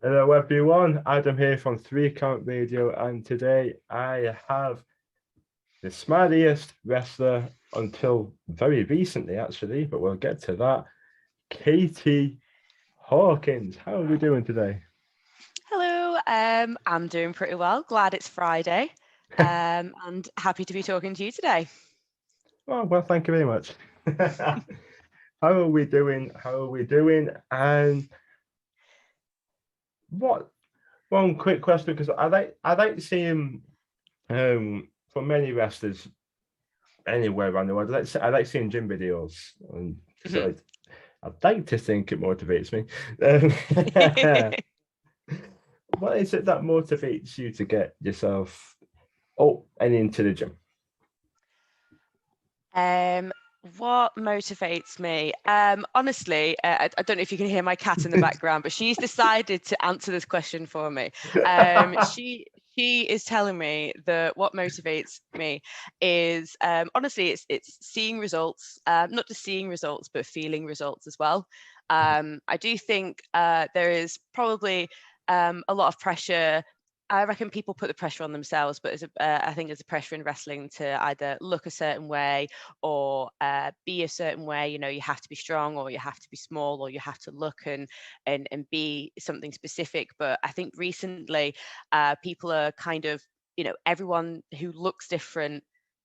Hello everyone, Adam here from 3 Count Radio, and today I have the smileyest wrestler until very recently, actually, but we'll get to that. Katie Hawkins, how are we doing today? Hello, I'm doing pretty well. Glad it's Friday, and happy to be talking to you today. Well, thank you very much. How are we doing? How are we doing? And what one quick question, because I like seeing for many wrestlers anywhere around the world. I like seeing gym videos, and so I'd like to think it motivates me. What is it that motivates you to get yourself up and into the gym? Um, what motivates me? Honestly, I don't know if you can hear my cat in the background, but she's decided to answer this question for me. She is telling me that what motivates me is honestly it's seeing results, not just seeing results, but feeling results as well. I do think there is probably a lot of pressure. I reckon people put the pressure on themselves, but I think there's a pressure in wrestling to either look a certain way or be a certain way. You know, you have to be strong, or you have to be small, or you have to look and be something specific. But I think recently, people are kind of, everyone who looks different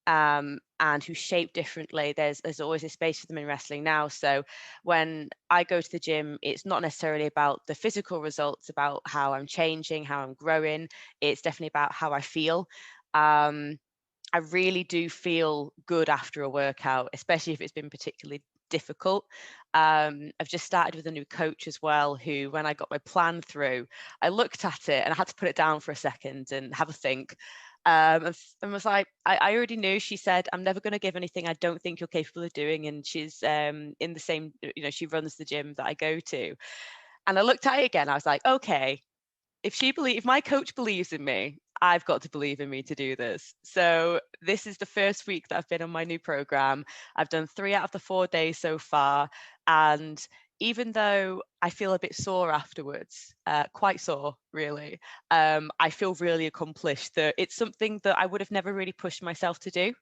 and who's shaped differently. There's always a space for them in wrestling now. So when I go to the gym, it's not necessarily about the physical results, about how I'm changing, how I'm growing. It's definitely about how I feel. I really do feel good after a workout, especially if it's been particularly difficult. I've just started with a new coach as well, who, when I got my plan through, I looked at it and I had to put it down for a second and have a think. And was like, I already knew. She said, I'm never going to give anything I don't think you're capable of doing. And she's in the same, she runs the gym that I go to. And I looked at it again. I was like, okay, if my coach believes in me, I've got to believe in me to do this. So this is the first week that I've been on my new program. I've done 3 out of the 4 days so far. And even though I feel a bit sore afterwards, quite sore, really, I feel really accomplished. That it's something that I would have never really pushed myself to do.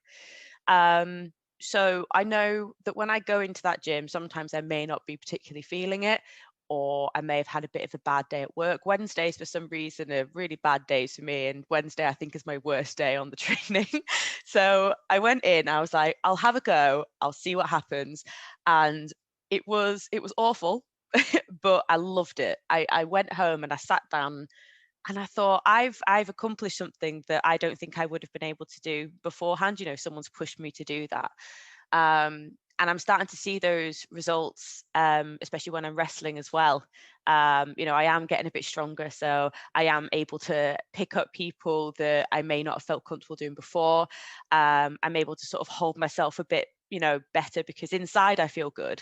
So I know that when I go into that gym, sometimes I may not be particularly feeling it, or I may have had a bit of a bad day at work. Wednesdays, for some reason, are really bad days for me. And Wednesday, I think, is my worst day on the training. So I went in, I was like, I'll have a go, I'll see what happens. And it was awful, but I loved it. I went home and I sat down and I thought, I've accomplished something that I don't think I would have been able to do beforehand. Someone's pushed me to do that. And I'm starting to see those results, especially when I'm wrestling as well. I am getting a bit stronger, so I am able to pick up people that I may not have felt comfortable doing before. I'm able to sort of hold myself a bit, better, because inside I feel good.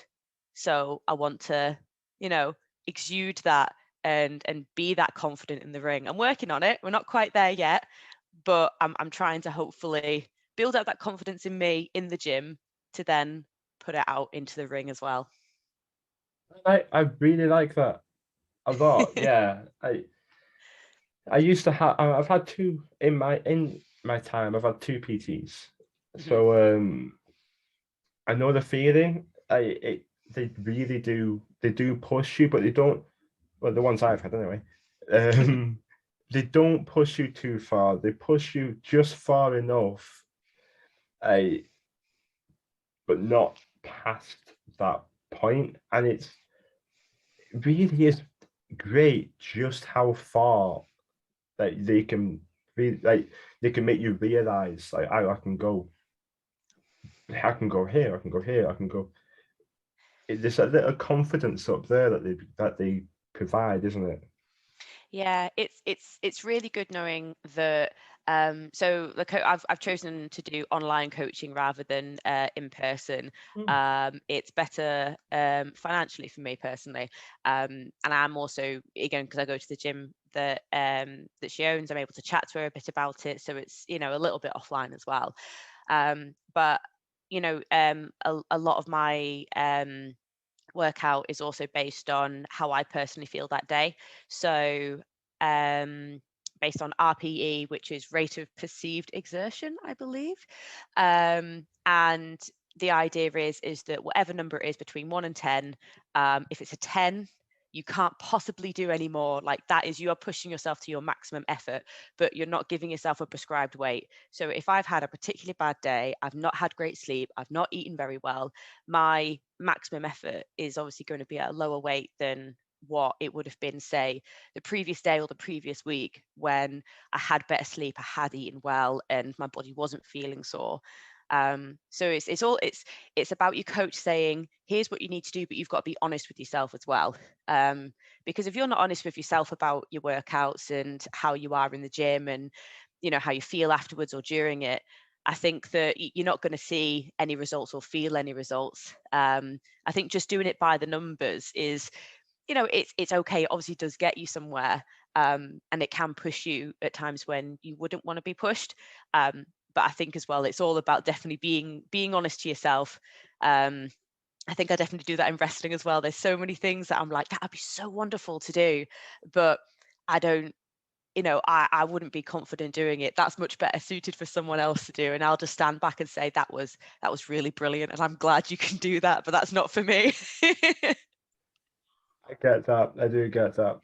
So I want to, you know, exude that and be that confident in the ring. I'm working on it. We're not quite there yet, but I'm trying to hopefully build up that confidence in me in the gym to then put it out into the ring as well. I really like that a lot. Yeah, I used to have. I've had two in my time. I've had two PTs, Mhm. so I know the feeling. They really do. They do push you, but they don't. Well, the ones I've had anyway. Um, they don't push you too far. They push you just far enough, uh, but not past that point. And it really is great just how far that they can be like they can make you realize like I can go here, I can go here, I can go. There's a little confidence up there that they provide, isn't it? Yeah, it's really good knowing that. So I've chosen to do online coaching rather than in person. Mm. It's better financially for me personally, and I'm also, again, because I go to the gym that she owns, I'm able to chat to her a bit about it. So it's, a little bit offline as well. But a lot of my workout is also based on how I personally feel that day. So based on RPE, which is rate of perceived exertion, I believe. And the idea is that whatever number it is between 1 and 10, if it's a 10, you can't possibly do any more. Like, that is, you are pushing yourself to your maximum effort, but you're not giving yourself a prescribed weight. So if I've had a particularly bad day, I've not had great sleep, I've not eaten very well, my maximum effort is obviously going to be at a lower weight than what it would have been, say, the previous day or the previous week, when I had better sleep, I had eaten well, and my body wasn't feeling sore. So it's about your coach saying, here's what you need to do, but you've got to be honest with yourself as well. Because if you're not honest with yourself about your workouts and how you are in the gym, and how you feel afterwards or during it, I think that you're not going to see any results or feel any results. I think just doing it by the numbers is, it's okay. It obviously does get you somewhere, and it can push you at times when you wouldn't want to be pushed. But I think as well, it's all about definitely being honest to yourself. I think I definitely do that in wrestling as well. There's so many things that I'm like, that would be so wonderful to do, but I don't, I wouldn't be confident doing it. That's much better suited for someone else to do. And I'll just stand back and say, that was really brilliant, and I'm glad you can do that, but that's not for me. I get that. I do get that.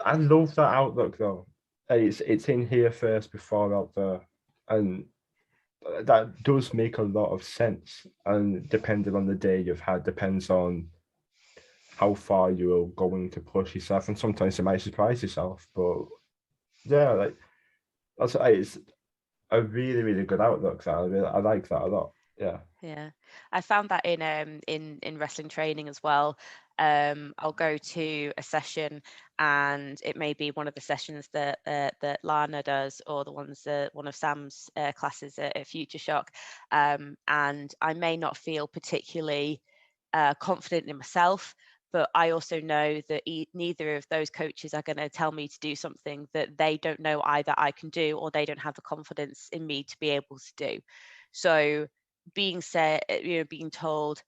I love that outlook though. It's in here first before out there, and that does make a lot of sense. And depending on the day you've had, depends on how far you're going to push yourself, and sometimes you might surprise yourself. But yeah, like it's a really really good outlook. That I like that a lot. Yeah. Yeah, I found that in wrestling training as well. I'll go to a session, and it may be one of the sessions that Lana does, or the ones that one of Sam's classes at Future Shock, and I may not feel particularly confident in myself, but I also know that neither of those coaches are going to tell me to do something that they don't know either I can do, or they don't have the confidence in me to be able to do. So being said, being told,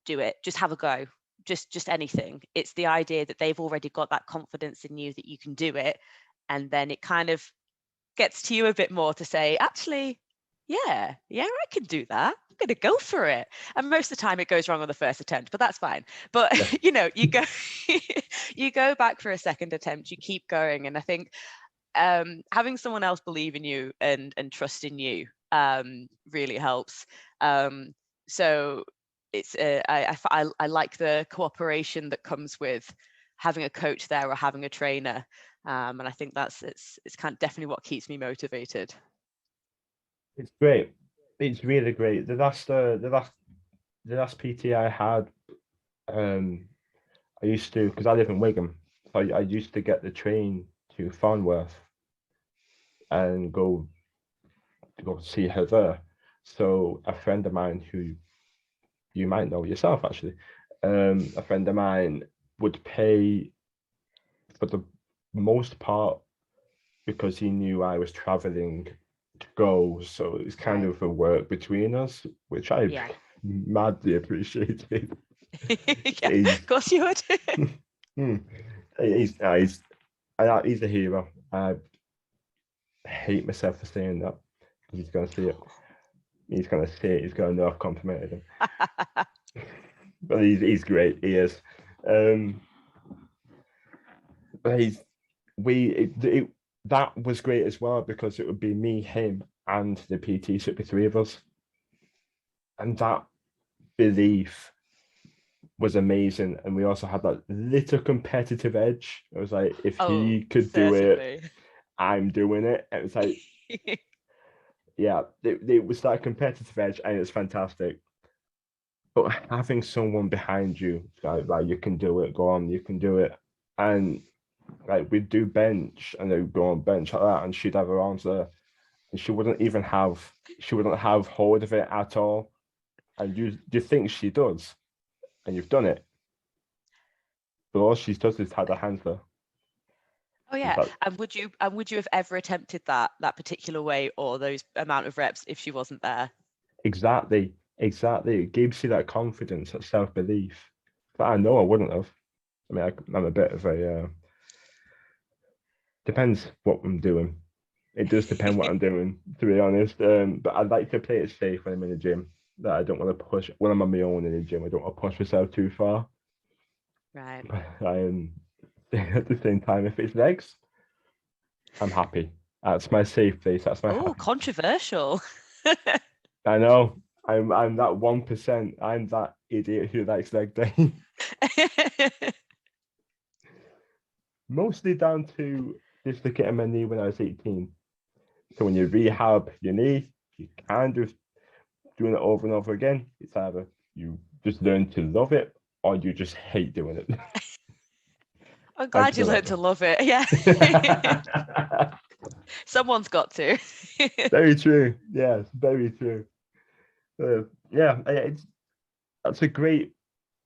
do it, just have a go, just anything. It's the idea that they've already got that confidence in you that you can do it, and then it kind of gets to you a bit more to say, actually, yeah, I can do that. I'm going to go for it. And most of the time it goes wrong on the first attempt, but that's fine. But Yeah. you go you go back for a second attempt, you keep going. And I think having someone else believe in you and trust in you really helps. So it's I like the cooperation that comes with having a coach there or having a trainer, and I think it's kind of definitely what keeps me motivated. It's great. It's really great. The last PT I had, I used to, because I live in Wigan, so I used to get the train to Farnworth and go see her there. So a friend of mine who you might know yourself actually, a friend of mine would pay for the most part because he knew I was traveling to go. So it's kind Right. of a work between us, which I Yeah. madly appreciated. Yeah, of course you would. Hmm, he's he's a hero. I hate myself for saying that because he's going to see it. He's going to see it. He's going to know I've complimented him. But he's great. He is. But that was great as well because it would be me, him, and the PT. So it'd be three of us, and that belief was amazing. And we also had that little competitive edge. It was like, if Oh, he could do it, certainly. I'm doing it. It was like, yeah, it was that competitive edge, and it's fantastic. But having someone behind you, like you can do it, go on, you can do it. And like we'd do bench and they'd go on bench like that, and she'd have her arms there, and she wouldn't have hold of it at all. And you think she does, and you've done it. But all she does is have her hands there. Oh yeah. And would you have ever attempted that particular way or those amount of reps if she wasn't there? Exactly. exactly. It gives you that confidence, that self-belief. But I know I wouldn't have. I mean, I'm a bit of a depends what I'm doing. It does depend what I'm doing, to be honest. But I'd like to play it safe when I'm in the gym. That I don't want to push when I'm on my own in the gym. I don't want to push myself too far. Right. At the same time, if it's legs, I'm happy. That's my safe place. That's my Oh, happy. controversial. I know. I'm that 1%. I'm that idiot who likes leg day. Mostly down to dislocating my knee when I was 18. So when you rehab your knee, you can just doing it over and over again. It's either you just learn to love it or you just hate doing it. I'm How glad do you you feel learned to love it. Yeah. about Someone's got to. Very true. Yes, very true. Yeah, that's a great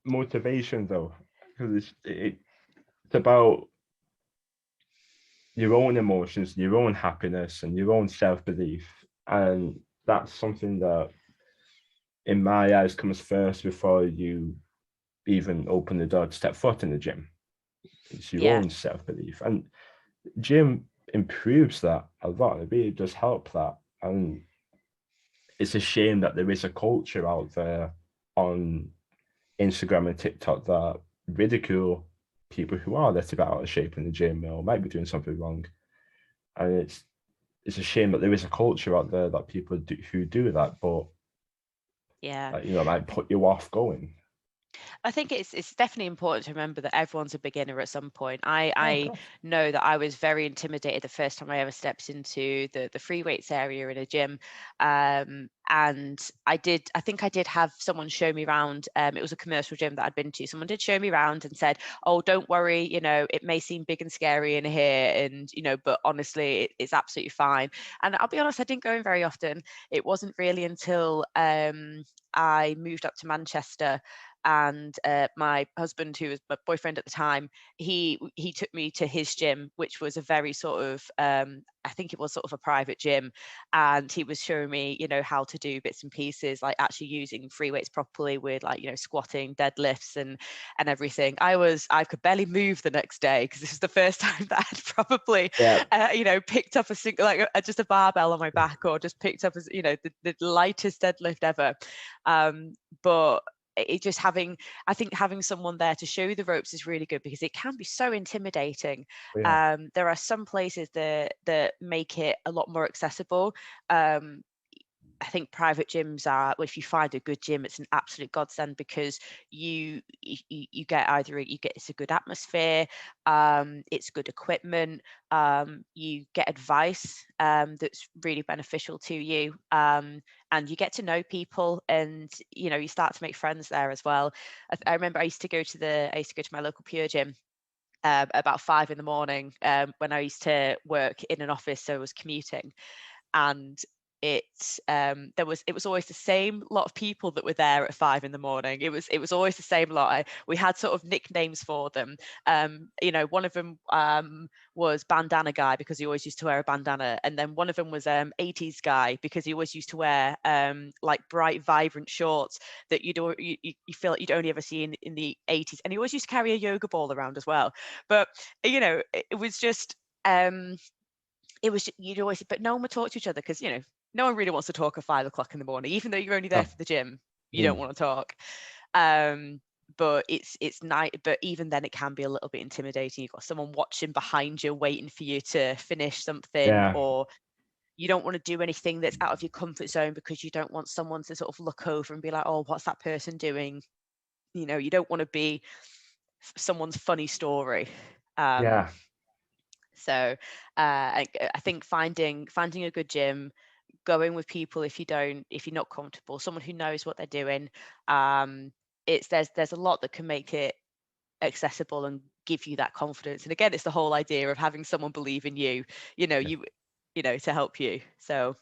motivation though, because it's about your own emotions, your own happiness, and your own self belief, and that's something that, in my eyes, comes first before you even open the door to step foot in the gym. It's your Yeah. own self belief, and gym improves that a lot. It really does help that, and it's a shame that there is a culture out there on Instagram and TikTok that ridicule people who are a little bit out of shape in the gym or might be doing something wrong. And it's a shame that there is a culture out there that people do who do that, but Yeah. might put you off going. I think it's definitely important to remember that everyone's a beginner at some point. I Oh, of I course. know that I was very intimidated the first time I ever stepped into the free weights area in a gym, and I think I did have someone show me around. It was a commercial gym that I'd been to. Someone did show me around and said, "Oh, don't worry, it may seem big and scary in here, and but honestly, it's absolutely fine." And I'll be honest, I didn't go in very often. It wasn't really until I moved up to Manchester, and my husband, who was my boyfriend at the time, he took me to his gym, which was a very sort of I think it was sort of a private gym, and he was showing me how to do bits and pieces, like actually using free weights properly with like squatting, deadlifts, and everything. I could barely move the next day because this was the first time that I'd probably Yeah. picked up a single, like just a barbell on my back, or just picked up as the lightest deadlift ever. But it just I think having someone there to show you the ropes is really good, because it can be so intimidating. Yeah. There are some places that make it a lot more accessible. um, I think private gyms are, well, if you find a good gym, it's an absolute godsend, because you get it's a good atmosphere, it's good equipment, you get advice that's really beneficial to you, and you get to know people, and you start to make friends there as well. I remember I used to go to my local Pure gym about 5 in the morning, when I used to work in an office, so I was commuting, and it was always the same lot of people that were there at 5 in the morning. It was always the same lot. We had sort of nicknames for them. One of them was bandana guy, because he always used to wear a bandana, and then one of them was 80s guy, because he always used to wear like bright, vibrant shorts that you feel like you'd only ever see in the 80s, and he always used to carry a yoga ball around as well. But it was just you'd always, but no one would talk to each other, because no one really wants to talk at 5 o'clock in the morning, even though you're only there Oh, for the gym. You don't mm, want to talk. But it's night, but even then it can be a little bit intimidating. You've got someone watching behind you, waiting for you to finish something, yeah. or you don't want to do anything that's out of your comfort zone, because you don't want someone to sort of look over and be like, "Oh, what's that person doing?" You don't want to be someone's funny story. um Yeah. I think finding a good gym, going with people, if you're not comfortable, someone who knows what they're doing, it's there's a lot that can make it accessible and give you that confidence. And again, it's the whole idea of having someone believe in you, Yeah. to help you. So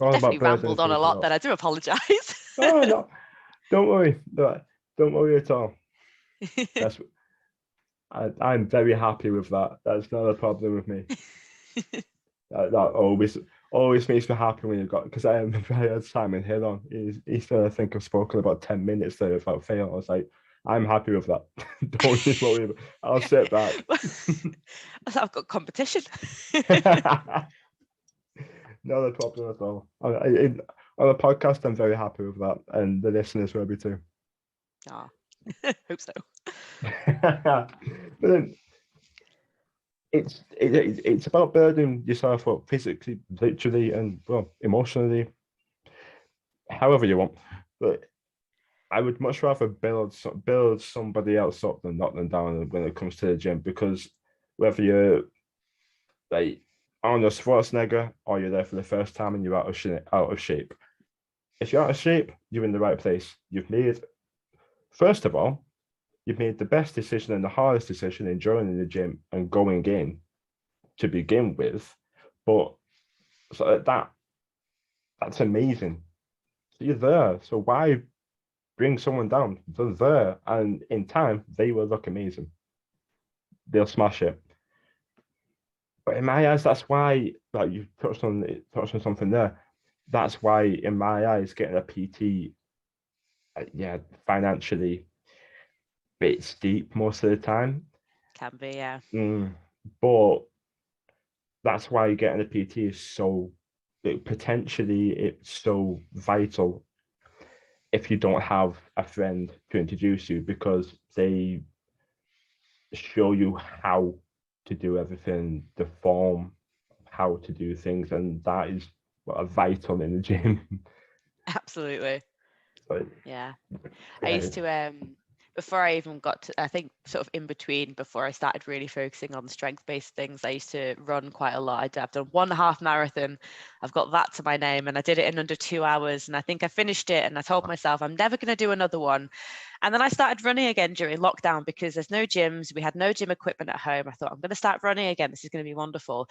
I All about definitely rambled building on a people lot up. then. I do apologize. Oh no, don't worry. No, don't worry at all. That's I'm very happy with that. That's not a problem with me. That always always makes me happy when you've got, because I remember I had Simon Hill on. He said, I think I've spoken about 10 minutes there without fail. I was like, I'm happy with that. Don't you worry about it. I'll sit back. I thought I've got competition. Not a problem at all. On a podcast, I'm very happy with that, and the listeners will be too. Ah, hope so. But then it's about building yourself up physically, literally, and well, emotionally, however you want. But I would much rather build somebody else up than knock them down when it comes to the gym, because whether you're like Arnold Schwarzenegger or you're there for the first time and you're out of shape. If you're out of shape, you're in the right place. First of all, you've made the best decision and the hardest decision in joining the gym and going in to begin with. But so that's amazing. So you're there. So why bring someone down? They're there, and in time they will look amazing. They'll smash it. But in my eyes, that's why, like you touched on something there. That's why, in my eyes, getting a PT, yeah, financially, bit steep most of the time. Can be, yeah. But that's why getting a PT is so potentially it's so vital if you don't have a friend to introduce you, because they show you how to do everything, the form, how to do things, and that is vital in the gym. Absolutely. But, Yeah. I yeah, used to before I even got to, I think sort of in between, before I started really focusing on strength-based things, I used to run quite a lot. I've done 1.5 marathon. I've got that to my name, and I did it in under 2 hours. And I think I finished it, and I told myself I'm never going to do another one. And then I started running again during lockdown because there's no gyms. We had no gym equipment at home. I thought I'm going to start running again. This is going to be wonderful.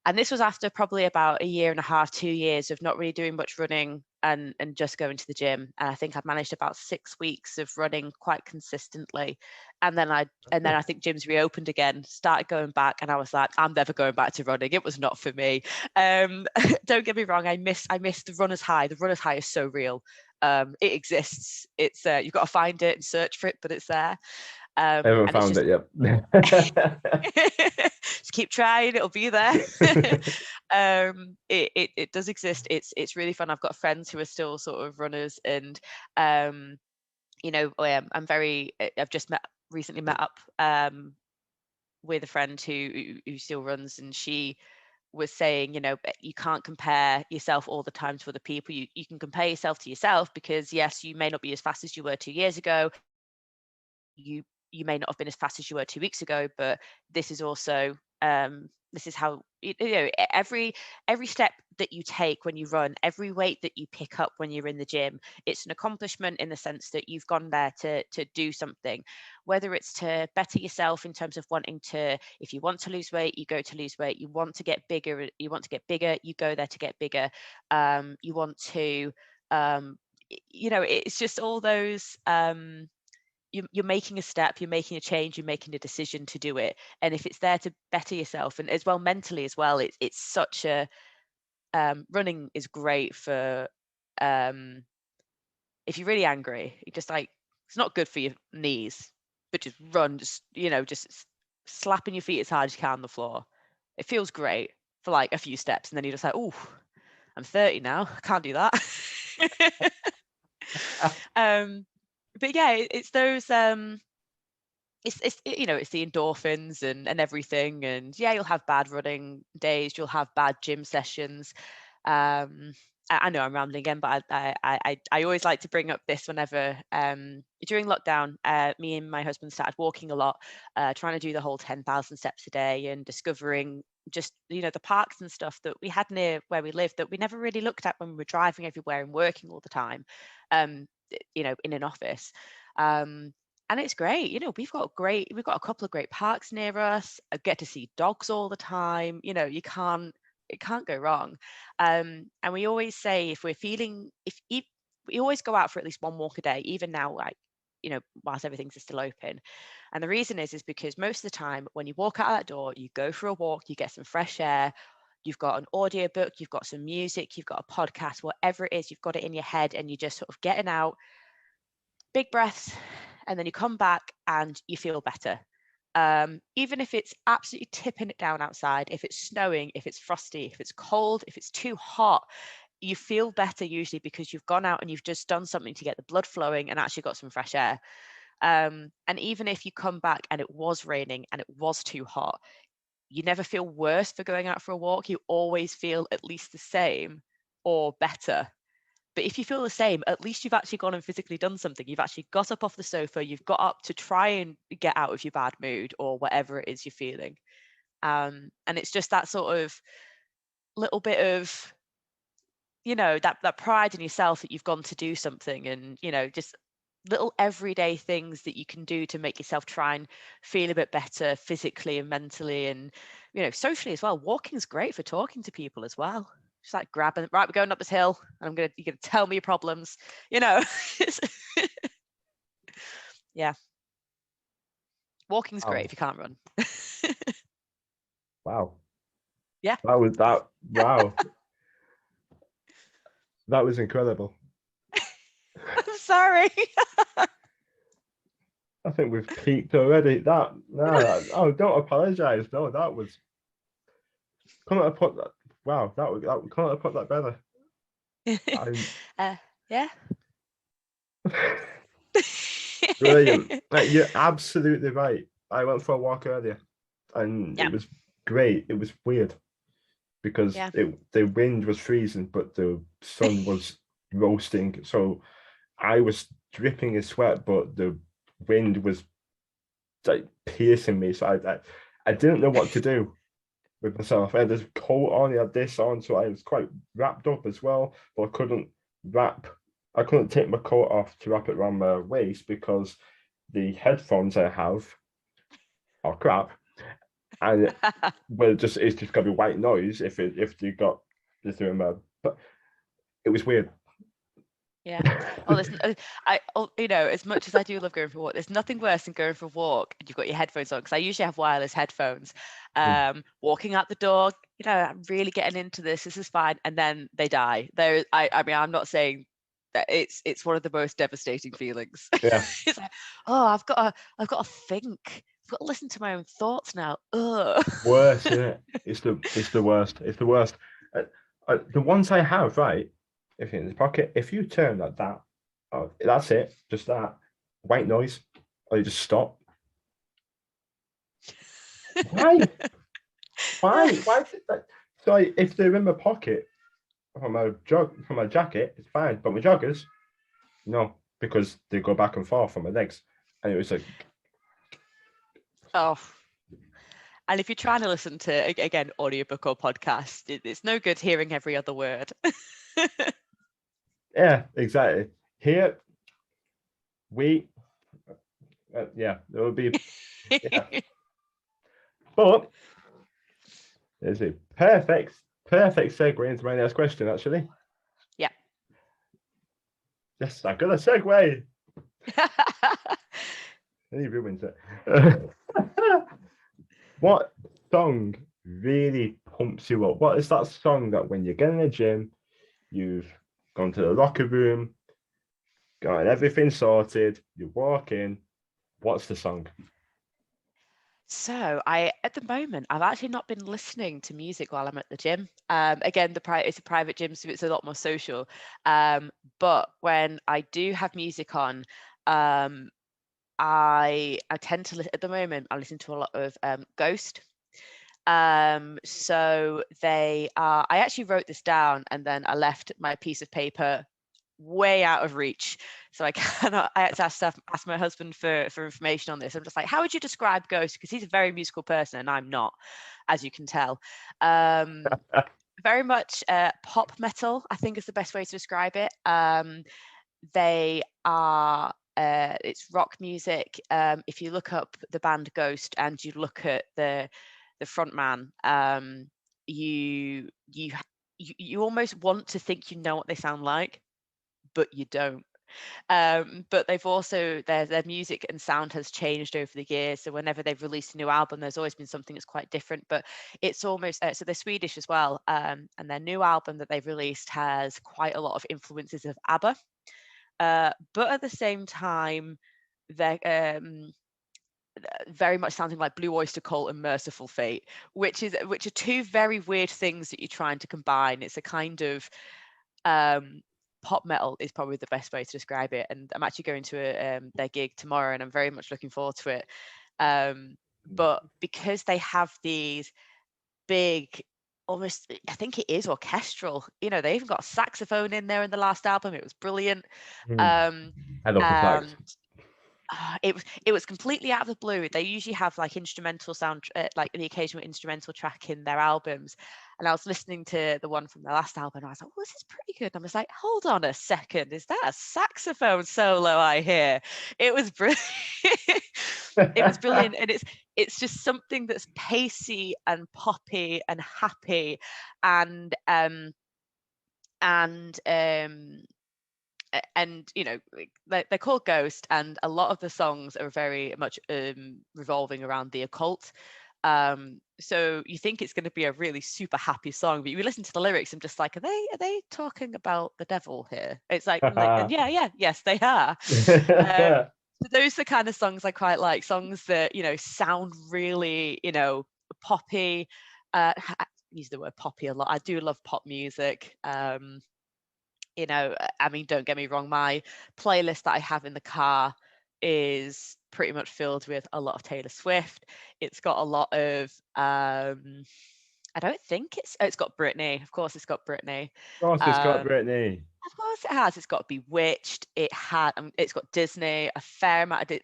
And this was after probably about 1.5 years, 2 years of not really doing much running and just going to the gym. And I think I'd managed about 6 weeks of running quite consistently. And then I think gyms reopened again, started going back, and I was like, I'm never going back to running. It was not for me. Don't get me wrong, I miss the runner's high. The runner's high is so real. It exists. It's you've got to find it and search for it, but it's there. I haven't found it yet. Just keep trying, it'll be there. It does exist. It's really fun. I've got friends who are still sort of runners, and I've just recently met up with a friend who still runs, and she was saying, you can't compare yourself all the time to other people. You can compare yourself to yourself, because yes, you may not be as fast as you were 2 years ago. You may not have been as fast as you were 2 weeks ago, but this is also this is how every step that you take when you run, every weight that you pick up when you're in the gym, it's an accomplishment in the sense that you've gone there to do something, whether it's to better yourself in terms of wanting to, if you want to lose weight, you go to lose weight. You want to get bigger, you go there to get bigger. You want to it's just all those you're making a step, you're making a change, you're making a decision to do it. And if it's there to better yourself, and as well mentally as well, it's such a running is great for if you're really angry, you're just like, it's not good for your knees, but just run, just slapping your feet as hard as you can on the floor. It feels great for like a few steps, and then you're just like, oh, I'm 30 now, I can't do that. But yeah, it's those it's the endorphins and everything, and yeah, you'll have bad running days, you'll have bad gym sessions. I know I'm rambling again, but I always like to bring up this whenever during lockdown, me and my husband started walking a lot, trying to do the whole 10,000 steps a day, and discovering just the parks and stuff that we had near where we lived that we never really looked at when we were driving everywhere and working all the time, in an office. And it's great. We've got a couple of great parks near us. I get to see dogs all the time. It can't go wrong. And we always say, if we always go out for at least one walk a day, even now, like, whilst everything's still open. And the reason is because most of the time when you walk out that door, you go for a walk, you get some fresh air, you've got an audiobook, you've got some music, you've got a podcast, whatever it is, you've got it in your head and you're just sort of getting out, big breaths, and then you come back and you feel better. Even if it's absolutely tipping it down outside, if it's snowing, if it's frosty, if it's cold, if it's too hot, you feel better usually because you've gone out and you've just done something to get the blood flowing and actually got some fresh air. And even if you come back and it was raining and it was too hot, you never feel worse for going out for a walk. You always feel at least the same or better. But if you feel the same, at least you've actually gone and physically done something. You've actually got up off the sofa, you've got up to try and get out of your bad mood or whatever it is you're feeling. And it's just that sort of little bit of, that pride in yourself that you've gone to do something, and, just little everyday things that you can do to make yourself try and feel a bit better physically and mentally and, socially as well. Walking's great for talking to people as well. Just like grabbing, right, we're going up this hill and you're gonna tell me your problems, yeah. Walking's great if you can't run. Wow. Yeah. Wow. That was incredible. I'm sorry. I think we've peaked already. Oh, don't apologize. No, that was. Couldn't have put that. Wow, that couldn't have put that better. Yeah. Brilliant. You're absolutely right. I went for a walk earlier, and it was great. It was weird because the wind was freezing, but the sun was roasting. So I was dripping in sweat, but the wind was like piercing me. So I didn't know what to do with myself. I had this coat on, I had this on, so I was quite wrapped up as well, but I couldn't take my coat off to wrap it around my waist because the headphones I have are crap. And it's just gonna be white noise if they're in my, but it was weird. Yeah. Oh, listen, as much as I do love going for a walk, there's nothing worse than going for a walk and you've got your headphones on, because I usually have wireless headphones. Walking out the door, I'm really getting into this. This is fine, and then they die. I mean, I'm not saying that it's one of the most devastating feelings. Yeah. It's like, oh, I've got to think. I've got to listen to my own thoughts now. Ugh. Worse, isn't it? It's the worst. It's the worst. The ones I have, right? If you're in the pocket, if you turn like that, oh, that's it. Just that white noise, or you just stop. Why? Why? Why? So if they're in my pocket from my jacket, it's fine. But my joggers, no, because they go back and forth from my legs, and it was like, oh. And if you're trying to listen to, again, audiobook or podcast, it's no good hearing every other word. Yeah, exactly. Here, there will be, yeah. But there's a perfect segue into my next question, actually. Yeah. Yes, I got a segue. And he ruins it. What song really pumps you up? What is that song that when you get in the gym, you've gone to the locker room, got everything sorted, you walk in, what's the song? So at the moment, I've actually not been listening to music while I'm at the gym. Again, it's a private gym, so it's a lot more social. But when I do have music on, I tend to at the moment I listen to a lot of Ghost. So I actually wrote this down and then I left my piece of paper way out of reach, so I had to ask my husband for information on this. I'm just like, how would you describe Ghost? Because he's a very musical person and I'm not, as you can tell. Very much pop metal, I think, is the best way to describe it. They are it's rock music. If you look up the band Ghost and you look at the front man, you almost want to think you know what they sound like, but you don't. But they've also their music and sound has changed over the years. So whenever they've released a new album, there's always been something that's quite different. But it's almost so they're Swedish as well, and their new album that they've released has quite a lot of influences of ABBA. But at the same time, they're very much sounding like Blue Oyster Cult and Merciful Fate, which are two very weird things that you're trying to combine. It's a kind of pop metal is probably the best way to describe it. And I'm actually going to their gig tomorrow, and I'm very much looking forward to it. But because they have these big, almost, I think it is orchestral. They even got a saxophone in there in the last album. It was brilliant. I love the sax. It was completely out of the blue. They usually have like instrumental sound, like the occasional instrumental track in their albums. And I was listening to the one from the last album, and I was like, "Oh, this is pretty good." And I was like, "Hold on a second, is that a saxophone solo I hear?" It was brilliant. It was brilliant, and it's just something that's pacey and poppy and happy, and they're called Ghost, and a lot of the songs are very much revolving around the occult. So you think it's going to be a really super happy song, but you listen to the lyrics and just like, are they talking about the devil here? It's like, yes, they are. So those are the kind of songs I quite like, songs that sound really poppy. I use the word poppy a lot. I do love pop music. I mean, don't get me wrong, my playlist that I have in the car is pretty much filled with a lot of Taylor Swift. It's got a lot of I don't think it's got Britney. Of course, it's got Britney. Of course, it's got Britney. Of course, it has. It's got Bewitched. It's got Disney. A fair amount of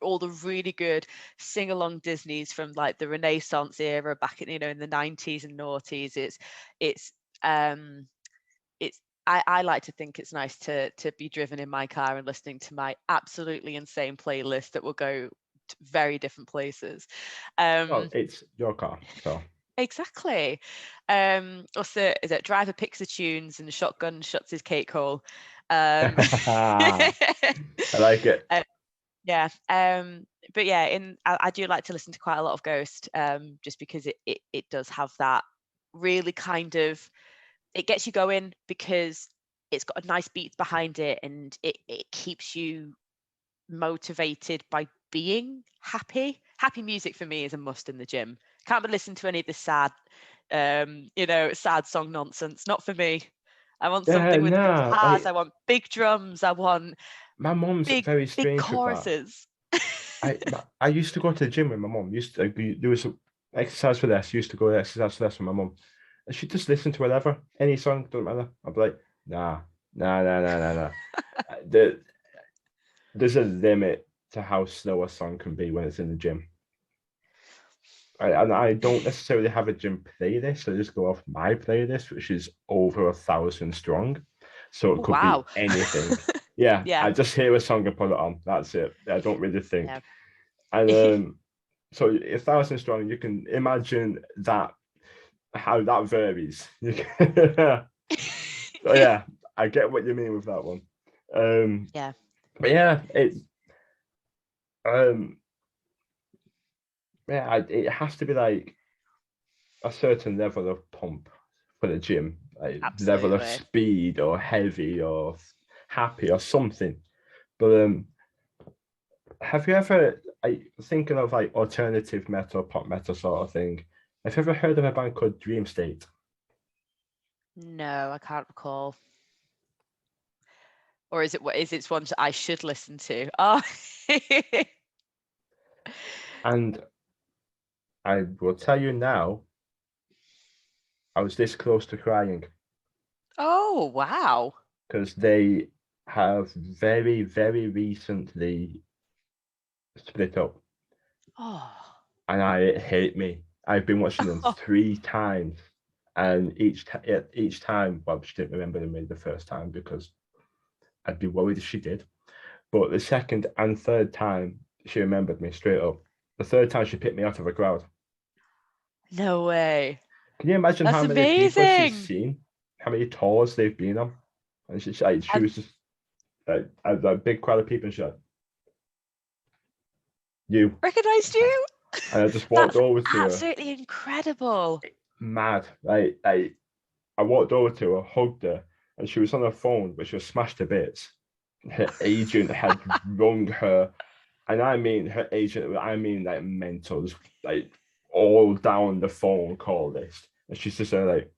all the really good sing-along Disneys from like the Renaissance era back in in the 90s and noughties. I like to think it's nice to be driven in my car and listening to my absolutely insane playlist that will go to very different places. Well, it's your car, so. Exactly. Also, is it Driver picks the tunes and Shotgun shuts his cake hole? I like it. Yeah. But yeah, I do like to listen to quite a lot of Ghost, just because it does have that really kind of, it gets you going because it's got a nice beat behind it, and it keeps you motivated by being happy. Happy music for me is a must in the gym. Can't be listening to any of the sad, sad song nonsense. Not for me. I want something with guitars. I want big drums. I want my mom's very strange big choruses. I used to go to the gym with my mom. Used to do some exercise for this. Used to go to exercise for this with my mom. And she'd just listen to whatever, any song, don't matter. I'd be like, nah. There's a limit to how slow a song can be when it's in the gym. And I don't necessarily have a gym playlist. I just go off my playlist, which is over 1,000 strong. So it could be anything. Yeah. I just hear a song and put it on. That's it. I don't really think. Yeah. And so 1,000 strong, you can imagine that how that varies. So yeah, I get what you mean with that one. Yeah. But yeah, it has to be like a certain level of pump for the gym, like level of speed or heavy or happy or something. But have you ever, thinking of like alternative metal, pop metal sort of thing, have you ever heard of a band called Dream State? No, I can't recall. Or is it one I should listen to? Oh. And I will tell you now, I was this close to crying. Oh, wow. Because they have very, very recently split up. Oh. And it hit me. I've been watching them 3 times. And each time, well, she didn't remember me the first time because I'd be worried if she did. But the second and third time, she remembered me straight up. The third time, she picked me out of a crowd. No way. Can you imagine how many people she's seen? How many tours they've been on? And she was just A big crowd of people and shit. You. Recognized you? And I just walked That's over to her. absolutely incredible. Mad. I walked over to her, hugged her, and she was on her phone, but she was smashed to bits. Her agent had rung her, and I mean her agent, I mean like mentors, like all down the phone call list. And she's just like,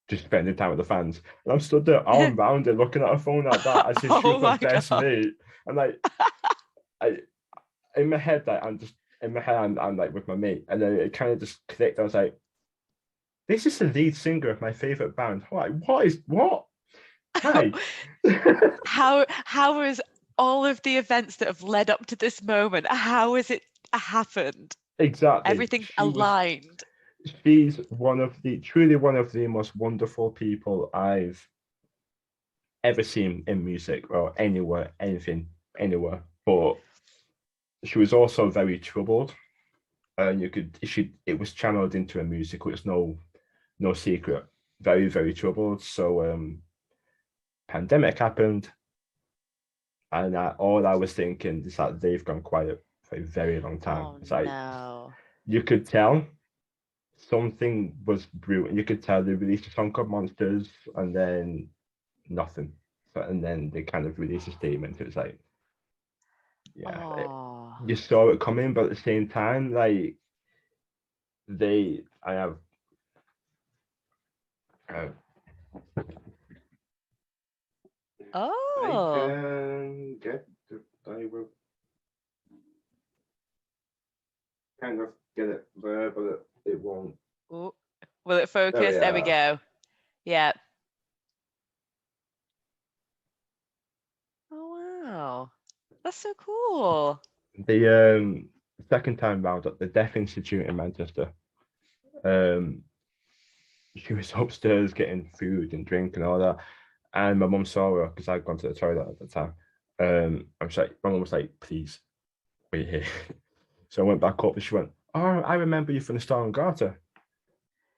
just spending time with the fans. And I'm stood there arm round it, looking at her phone like that as if she Oh was my my best God. mate. And like, I in my head, like I'm just in my head, I'm like with my mate, and then it kind of just clicked. I was like, this is the lead singer of my favorite band. What is what? Hi. How was all of the events that have led up to this moment? How has it happened? Exactly. Everything aligned. She's truly one of the most wonderful people I've ever seen in music or anywhere, anything, anywhere. But she was also very troubled, and it was channeled into a music. It's no secret. Very very troubled. So pandemic happened, and all I was thinking is that they've gone quiet for a very long time. Oh It's like no. you could tell something was brewing. You could tell they released a song called Monsters, and then nothing. And then they kind of released a statement. It was like, yeah, Oh. you saw it coming, but at the same time, like I have, uh, I Oh. can get, I will kind of get it there, but it won't. Ooh. Will it There we focus? There we are. go. Yeah. Oh wow. That's so cool. The second time round at the Deaf Institute in Manchester, um, she was upstairs getting food and drink and all that. And my mum saw her because I'd gone to the toilet at the time. My mum was like, please wait here. So I went back up and she went, oh, I remember you from the Star and Garter.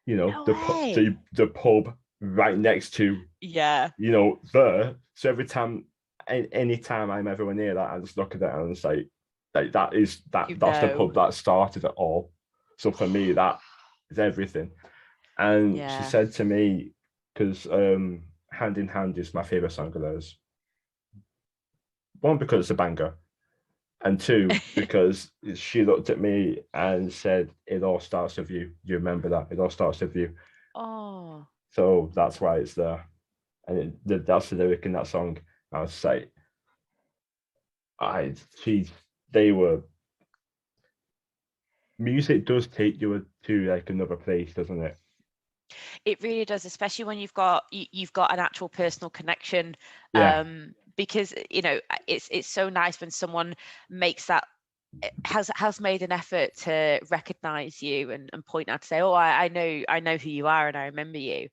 You know, No way. the pub right next to, Yeah. there. So every time, any time I'm ever near that, I just look at it and it's like You that's the know. pub that started it all. So for me, that is everything. And she Yeah. said to me, because Hand in Hand is my favorite song of theirs. One, because it's a banger, and two, because she looked at me and said, "It all starts with you. You remember that? It all starts with you." Oh. So that's why it's there, and that's the lyric in that song. I was like, I she they were music does take you to like another place, doesn't it? It really does, especially when you've got an actual personal connection. Yeah, Because it's so nice when someone makes that has made an effort to recognize you and point out to say, oh, I know who you are and I remember you.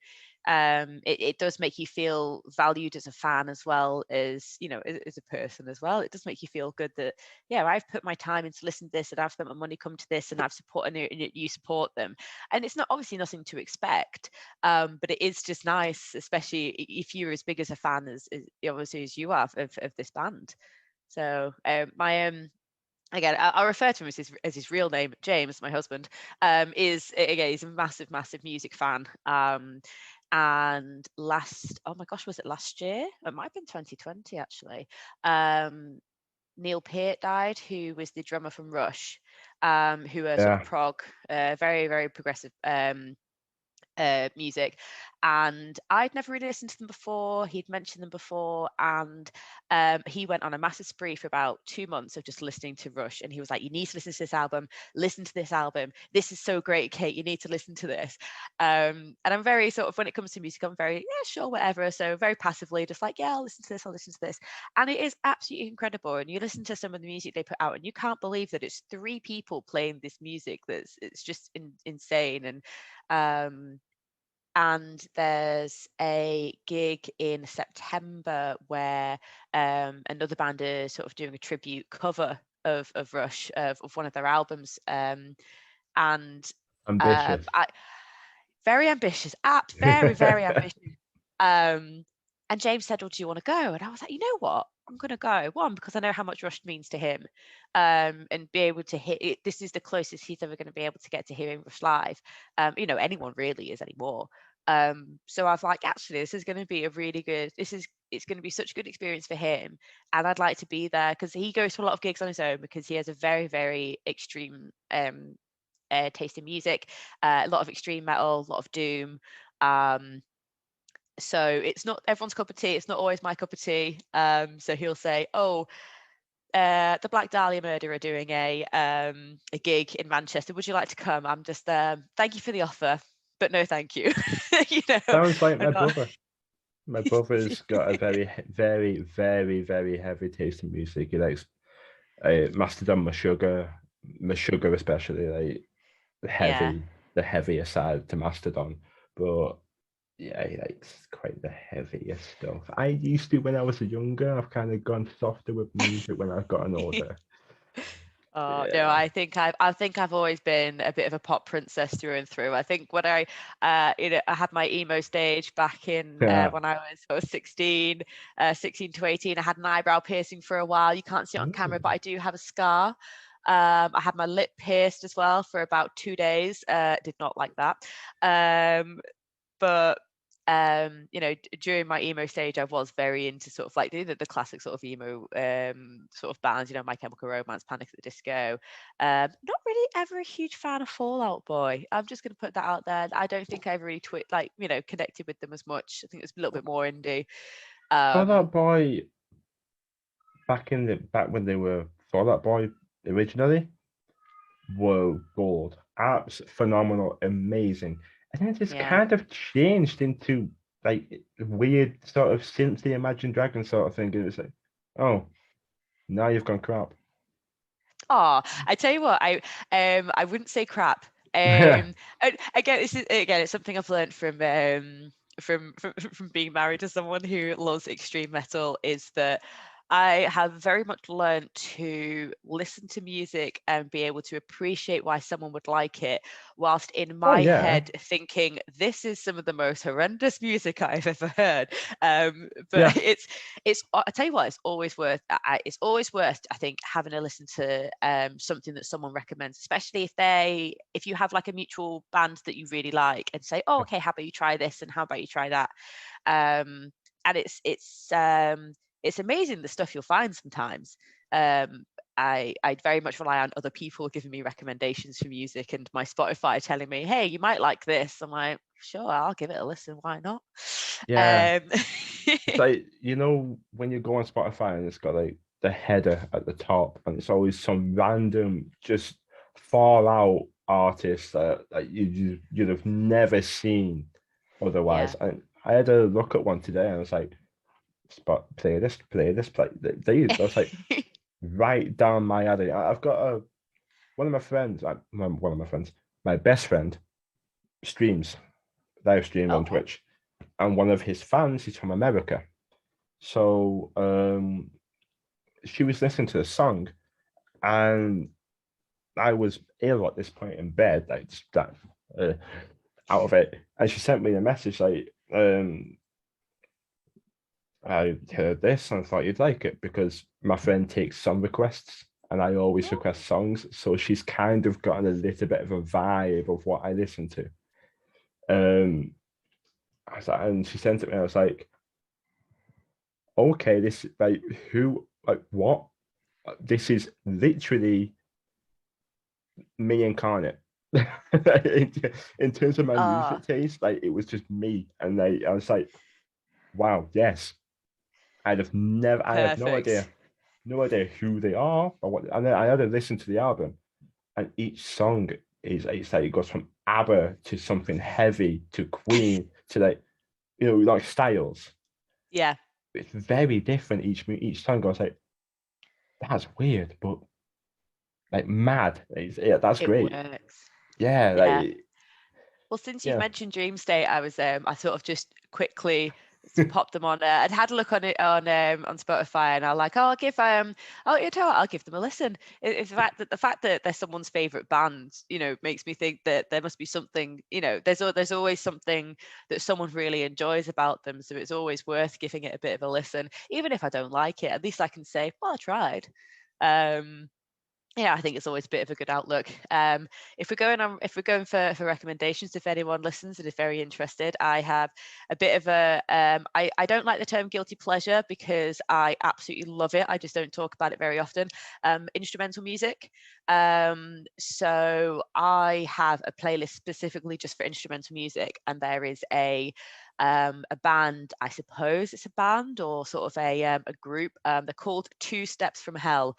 It does make you feel valued as a fan as well as as a person as well. It does make you feel good that I've put my time into listening to this and I've spent my money come to this and I've supported and you support them. And it's not obviously nothing to expect, but it is just nice, especially if you're as big as a fan as obviously as you are of this band. So my again, I'll refer to him as his real name, James, my husband, is again, he's a massive music fan. And oh my gosh, was it last year? It might have been 2020 actually. Neil Peart died, who was the drummer from Rush, who are sort of yeah. prog, very, very progressive music, and I'd never really listened to them before. He'd mentioned them before, and he went on a massive spree for about 2 months of just listening to Rush, and he was like, you need to listen to this album, this is so great, Kate, you need to listen to this. And I'm very sort of, when it comes to music, I'm very sure, whatever, so very passively just like, I'll listen to this, and it is absolutely incredible. And you listen to some of the music they put out and you can't believe that it's 3 people playing this music. It's just insane. And there's a gig in September where another band is sort of doing a tribute cover of Rush, of one of their albums, and Ambitious. very ambitious, very, very ambitious. Um, And James said, "Well, do you want to go?" And I was like, "You know what? I'm going to go. One, because I know how much Rush means to him, and be able to hit it. This is the closest he's ever going to be able to get to hearing Rush live. Anyone really is anymore. So I was like, actually, this is going to be a really good. It's going to be such a good experience for him, and I'd like to be there because he goes to a lot of gigs on his own because he has a very, very extreme taste in music, a lot of extreme metal, a lot of doom. So it's not everyone's cup of tea. It's not always my cup of tea. So he'll say, "Oh, the Black Dahlia Murder are doing a gig in Manchester. Would you like to come?" I'm just, "Thank you for the offer, but no, thank you." Sounds like my I'm not. brother. My brother's got a very, very, very, very heavy taste in music. He likes Mastodon, Meshuggah especially, like Yeah. the heavier side to Mastodon. But yeah, he likes quite the heavier stuff. I used to when I was younger. I've kind of gone softer with music when I've gotten older. Oh no, Yeah. I think I've always been a bit of a pop princess through and through. I think when I had my emo stage back in Yeah. when I was 16, 16 to 18. I had an eyebrow piercing for a while. You can't see it on camera, but Ooh. I do have a scar. I had my lip pierced as well for about 2 days. Did not like that. But during my emo stage, I was very into sort of like the classic sort of emo sort of bands, My Chemical Romance, Panic at the Disco. Not really ever a huge fan of Fall Out Boy. I'm just going to put that out there. I don't think I ever really connected with them as much. I think it's a little bit more indie. Fall Um, Out Boy back when they were Fall Out Boy originally were gold. Apps phenomenal, amazing. And then it just yeah. kind of changed into like weird sort of Cynthia Imagine Dragon sort of thing. And it's like, oh, now you've gone crap. Oh, I tell you what, I wouldn't say crap. Yeah. Again, it's something I've learned from being married to someone who loves extreme metal is that I have very much learned to listen to music and be able to appreciate why someone would like it, whilst in Oh my yeah. head thinking this is some of the most horrendous music I've ever heard. But Yeah. it's I tell you what, it's always worth I think having a listen to something that someone recommends, especially if you have like a mutual band that you really like and say, oh, okay, how about you try this and how about you try that. And it's amazing the stuff you'll find sometimes. I very much rely on other people giving me recommendations for music and my Spotify telling me, hey, you might like this. I'm like, sure, I'll give it a listen. Why not? Yeah. Um, It's like, when you go on Spotify and it's got like the header at the top and it's always some random just far out artist that you'd have never seen yeah. otherwise. And I had a look at one today and I was like, spot play this, play these. I was like, right down my alley. I've got one of my friends, one of my friends, my best friend streams, live stream on Okay. Twitch, and one of his fans is from America. So she was listening to the song, and I was ill at this point in bed, like just that out of it. And she sent me a message like, I heard this and I thought you'd like it because my friend takes song requests and I always Yeah. request songs. So she's kind of gotten a little bit of a vibe of what I listen to. Um, and she sent it me. I was like, okay, this like who like what? This is literally me incarnate. in terms of my Uh, music taste, like it was just me, and I was like, wow, yes, I have Perfect. no idea who they are or what. And then I had to listen to the album, and each song is it's like it goes from ABBA to something heavy to Queen to like like styles. Yeah, It's very different each song. I was like, that's weird, but like mad. Yeah, that's it great. works. Yeah, Yeah. like Well, since you've yeah, mentioned Dream State, I sort of just quickly to pop them on. I'd had a look on it on Spotify, and I like, oh, I'll give them a listen. It's the fact that they're someone's favorite band, makes me think that there must be something. There's always something that someone really enjoys about them, so it's always worth giving it a bit of a listen, even if I don't like it. At least I can say, well, I tried. I think it's always a bit of a good outlook. If we're going for recommendations, if anyone listens and is very interested, I have a bit of a I don't like the term guilty pleasure because I absolutely love it. I just don't talk about it very often. Instrumental music. So I have a playlist specifically just for instrumental music, and there is a band, I suppose it's a band or sort of a group. They're called Two Steps from Hell,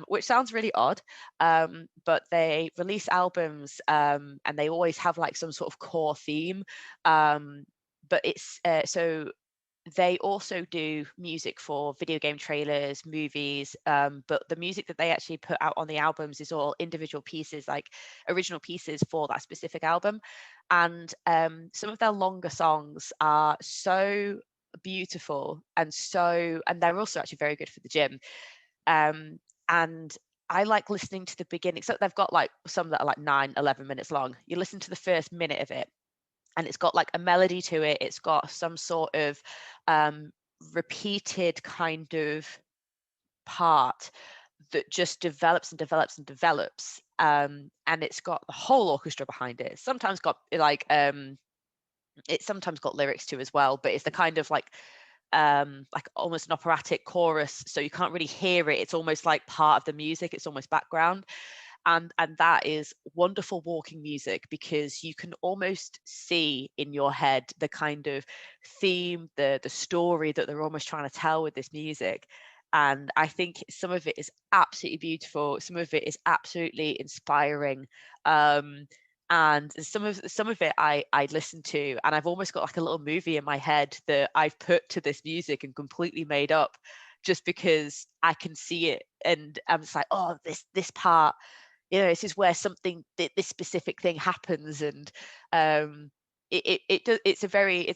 which sounds really odd, but they release albums, and they always have like some sort of core theme. But it's so they also do music for video game trailers, movies, but the music that they actually put out on the albums is all individual pieces, like original pieces for that specific album. And some of their longer songs are so beautiful and they're also actually very good for the gym. And I like listening to the beginning. So they've got like some that are like 9-11 minutes long. You listen to the first minute of it, and it's got like a melody to it. It's got some sort of repeated kind of part that just develops and develops and develops. And it's got the whole orchestra behind it. Sometimes got like it's sometimes got lyrics too as well, but it's the kind of like almost an operatic chorus, so you can't really hear it. It's almost like part of the music. It's almost background. And that is wonderful walking music, because you can almost see in your head the kind of theme, the story that they're almost trying to tell with this music. And I think some of it is absolutely beautiful. Some of it is absolutely inspiring. And some of it I listen to, and I've almost got like a little movie in my head that I've put to this music and completely made up, just because I can see it, and I'm just like, oh, this part, this is where something, this specific thing happens. And it's a very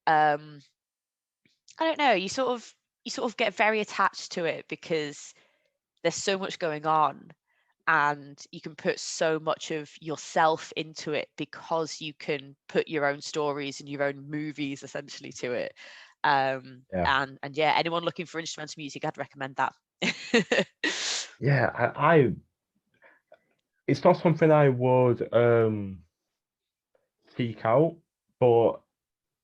I don't know, you sort of get very attached to it, because there's so much going on, and you can put so much of yourself into it, because you can put your own stories and your own movies essentially to it. And yeah, anyone looking for instrumental music, I'd recommend that. Yeah, it's not something I would seek out, but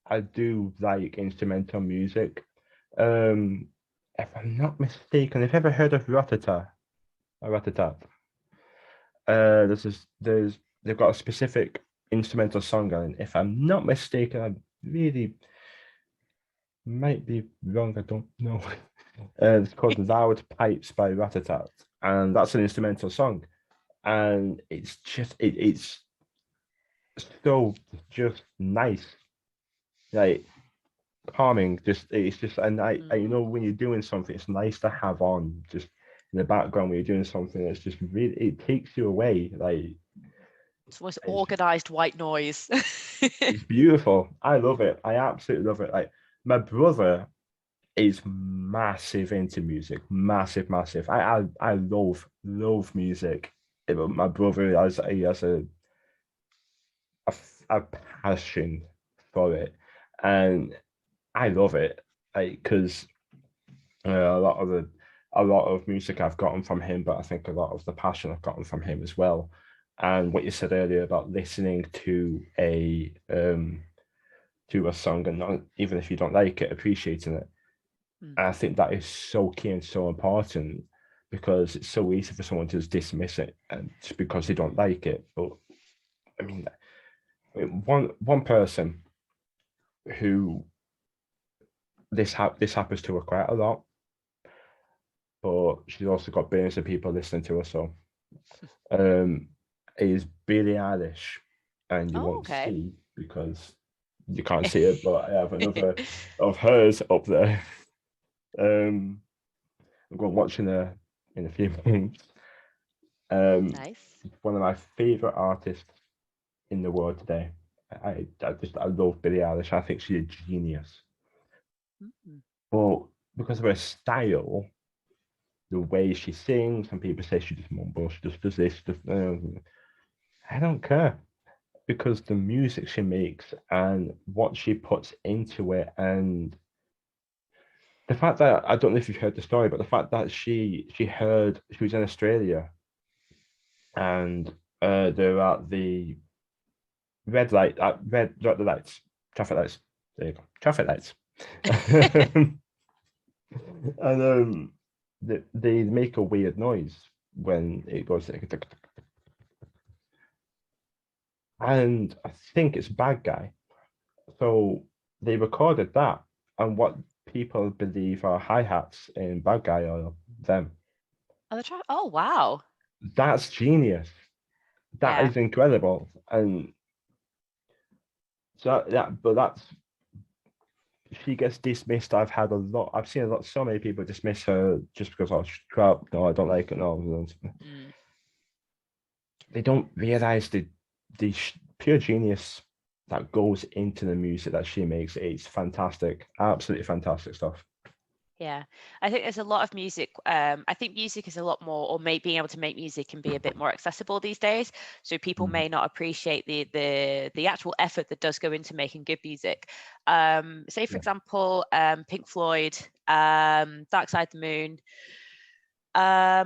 I do like instrumental music. If I'm not mistaken, have you ever heard of Ratata? Ratata. They've got a specific instrumental song, and if I'm not mistaken, I really might be wrong. I don't know. It's called "Loud Pipes" by Ratatat, and that's an instrumental song, and it's just it's so just nice, like calming. It's just, and when you're doing something, it's nice to have on just in the background when you're doing something. It's just really, it takes you away. Like, it's almost organized white noise. it's beautiful. I love it. I absolutely love it. Like, my brother is massive into music, massive, massive. I love music. My brother has a passion for it, and I love it. Like, because a lot of music I've gotten from him, but I think a lot of the passion I've gotten from him as well. And what you said earlier about listening to a song, and not even if you don't like it, appreciating it. I think that is so key and so important, because it's so easy for someone to just dismiss it and just because they don't like it. But I mean, one person who this happens to her quite a lot, but she's also got billions of people listening to her. So, is Billie Eilish, and you won't see because you can't see it, but I have another of hers up there. I'm going watching her in a few months. Nice. One of my favorite artists in the world today. I love Billie Eilish. I think she's a genius. Mm. But because of her style, the way she sings, some people say she just mumbles, she just does this, just I don't care because the music she makes and what she puts into it, and the fact that I don't know if you've heard the story, but the fact that she heard she was in Australia and they're at the red light, not the lights, traffic lights. There you go, traffic lights. And they make a weird noise when it goes, and I think it's bad guy. So they recorded that, and what people believe are hi-hats in bad guy are them. Oh, wow. That's genius. That Yeah. is incredible. And so but that's she gets dismissed. I've seen a lot, so many people dismiss her just because oh she's crap. No, I don't like it. No, Mm. they don't realize the pure genius that goes into the music that she makes. It's fantastic, absolutely fantastic stuff. Yeah, I think there's a lot of music. I think music is a lot more, or being able to make music can be a bit more accessible these days. So people may not appreciate the actual effort that does go into making good music. Say for Yeah. example, Pink Floyd, Dark Side of the Moon. I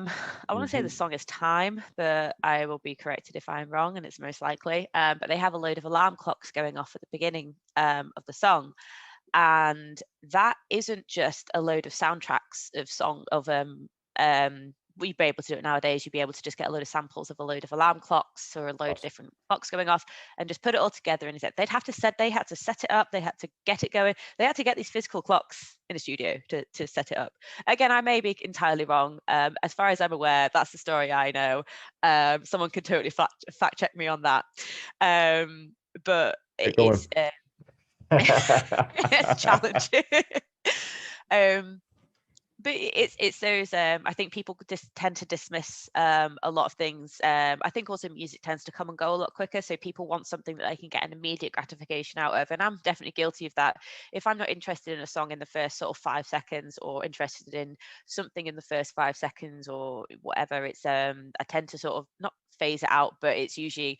want to say the song is Time, but I will be corrected if I'm wrong, and it's most likely. But they have a load of alarm clocks going off at the beginning of the song, and that isn't just a load of soundtracks of song of we'd be able to do it nowadays. You'd be able to just get a load of samples of a load of alarm clocks or a load of different clocks going off and just put it all together. And they had to set it up, they had to get it going, they had to get these physical clocks in a studio to set it up. Again, I may be entirely wrong. As far as I'm aware, that's the story I know. Someone could totally fact check me on that. But Get going. it's challenging. um, but it's those. I think people just tend to dismiss a lot of things. I think also music tends to come and go a lot quicker, so people want something that they can get an immediate gratification out of, and I'm definitely guilty of that. If I'm not interested in a song in the first sort of 5 seconds, or interested in something in the first 5 seconds, or whatever, it's I tend to sort of not phase it out, but it's usually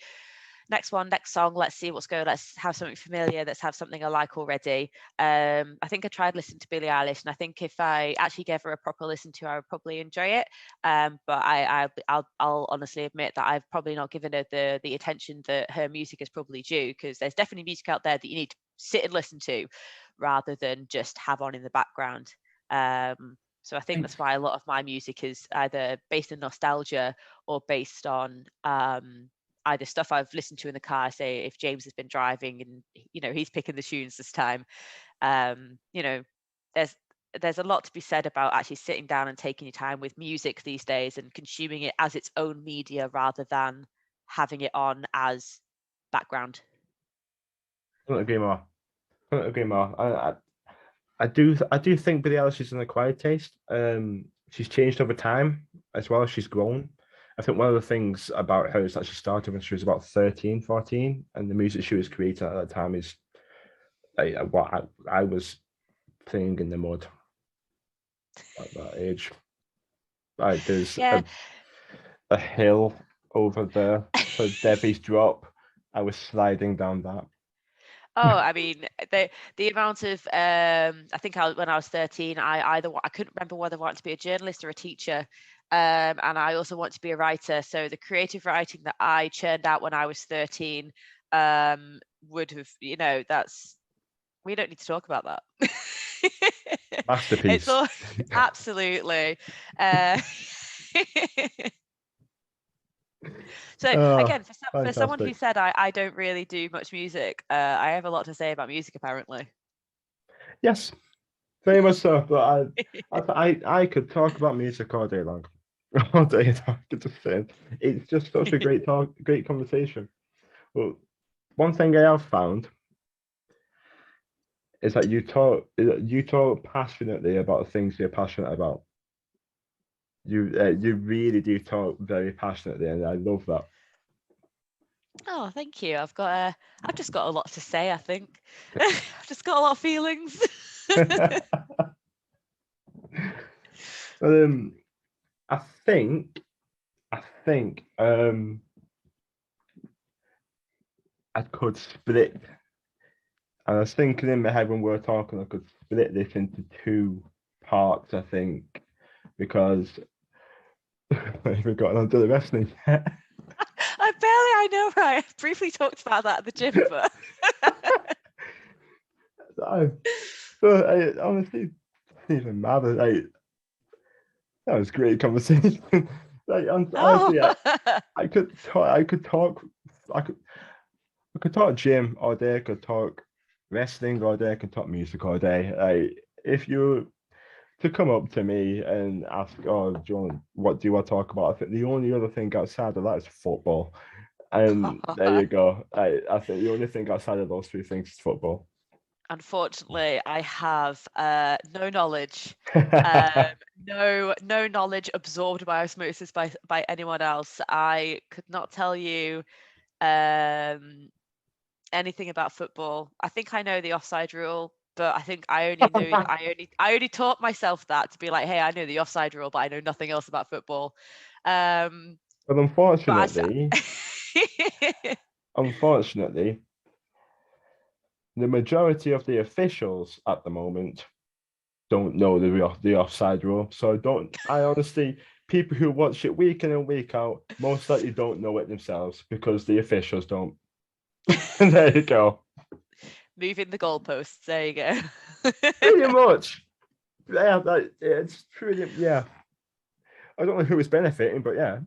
next one, next song, let's see what's going, let's have something familiar, let's have something I like already. I think I tried listening to Billie Eilish, and I think if I actually gave her a proper listen to, I would probably enjoy it. But I'll honestly admit that I've probably not given her the attention that her music is probably due, because there's definitely music out there that you need to sit and listen to rather than just have on in the background. So I think that's why a lot of my music is either based in nostalgia or based on either stuff I've listened to in the car. Say if James has been driving and he's picking the tunes this time. There's a lot to be said about actually sitting down and taking your time with music these days and consuming it as its own media rather than having it on as background. Couldn't agree more. Couldn't agree more. I do think Billie Eilish is an acquired taste. She's changed over time as well as she's grown. I think one of the things about her is that she started when she was about 13, 14, and the music she was creating at that time is like what I was playing in the mud at that age. There's Yeah. a hill over there for Debbie's drop. I was sliding down that. Oh, I mean, the amount of I think when I was 13, I couldn't remember whether I wanted to be a journalist or a teacher, and I also wanted to be a writer. So the creative writing that I churned out when I was 13 would have, that's we don't need to talk about that. It's Masterpiece. all absolutely. Uh, So Oh, again, for someone who fantastic. said I don't really do much music, I have a lot to say about music apparently. Yes, very much so. But I could talk about music all day long. All day long. I could just say it's just such a great talk, great conversation. Well, one thing I have found is that you talk passionately about the things you're passionate about. You really do talk very passionately, and I love that. Oh, thank you. I've just got a lot to say, I think. I've just got a lot of feelings. um, I think, I think, I could split. And I was thinking in my head when we were talking, I could split this into two parts. I think because I haven't gotten onto the wrestling yet. I know, right? I briefly talked about that at the gym, but So, honestly, it doesn't even matter. That was great conversation. oh, Honestly, I could talk. I could. I could talk gym all day. I could talk wrestling all day. I could talk music all day. If you to come up to me and ask, "Oh, John, what do you want to talk about?" I think the only other thing outside of that is football. And there you go. I think the only thing outside of those three things is football. unfortunately, I have no knowledge, no knowledge absorbed by osmosis by anyone else. I could not tell you anything about football. I think I know the offside rule, but I think I only taught myself that to be like, hey, I know the offside rule, but I know nothing else about football. But But unfortunately, the majority of the officials at the moment don't know the offside rule. So don't. I honestly, people who watch it week in and week out most likely don't know it themselves because the officials don't. There you go. moving the goalposts. There you go. Pretty much. Yeah, it's pretty. Yeah, I don't know who is benefiting, but yeah.